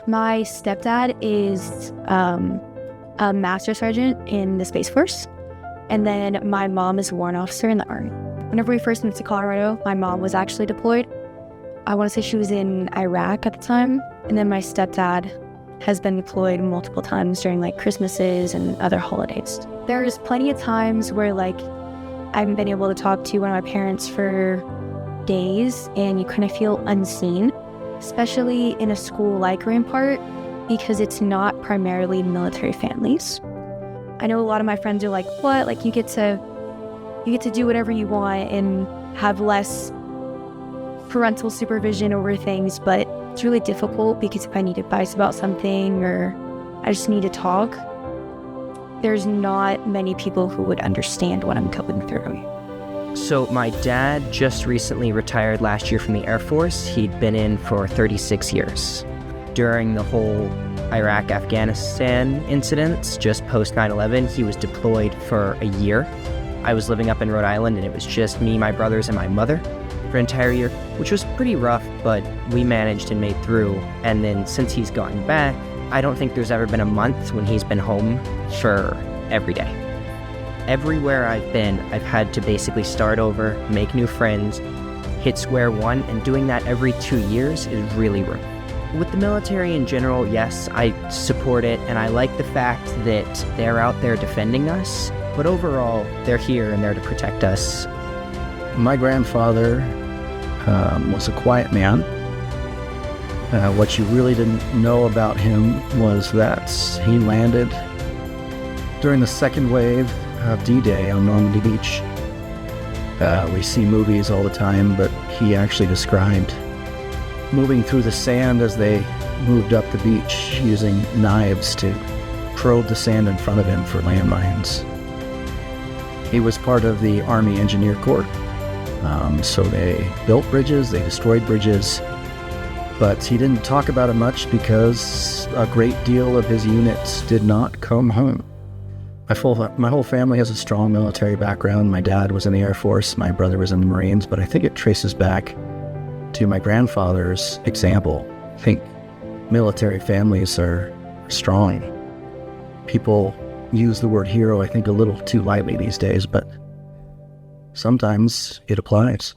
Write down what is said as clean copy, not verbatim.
My stepdad is a master sergeant in the Space Force, and then my mom is a warrant officer in the Army. Whenever we first moved to Colorado, my mom was actually deployed. I want to say she was in Iraq at the time, and then my stepdad has been deployed multiple times during like Christmases and other holidays. There's plenty of times where like I haven't been able to talk to one of my parents for days, and you kind of feel unseen, especially in a school like Rampart, because it's not primarily military families. I know a lot of my friends are like, what? Like you get to do whatever you want and have less parental supervision over things, but it's really difficult because if I need advice about something or I just need to talk, there's not many people who would understand what I'm going through. So my dad just recently retired last year from the Air Force. He'd been in for 36 years. During the whole Iraq-Afghanistan incidents, just post 9/11, he was deployed for a year. I was living up in Rhode Island, and it was just me, my brothers, and my mother for an entire year, which was pretty rough, but we managed and made through. And then since he's gotten back, I don't think there's ever been a month when he's been home for every day. Everywhere I've been, I've had to basically start over, make new friends, hit square one, and doing that every 2 years is really rough. With the military in general, yes, I support it, and I like the fact that they're out there defending us, but overall, they're here and they're to protect us. My grandfather was a quiet man. What you really didn't know about him was that he landed during the second wave of D-Day on Normandy Beach. We see movies all the time, but he actually described moving through the sand as they moved up the beach using knives to probe the sand in front of him for landmines. He was part of the Army Engineer Corps. So they built bridges, they destroyed bridges, but he didn't talk about it much because a great deal of his units did not come home. My whole family has a strong military background. My dad was in the Air Force, my brother was in the Marines, but I think it traces back to my grandfather's example. I think military families are strong. People use the word hero, I think, a little too lightly these days, but sometimes it applies.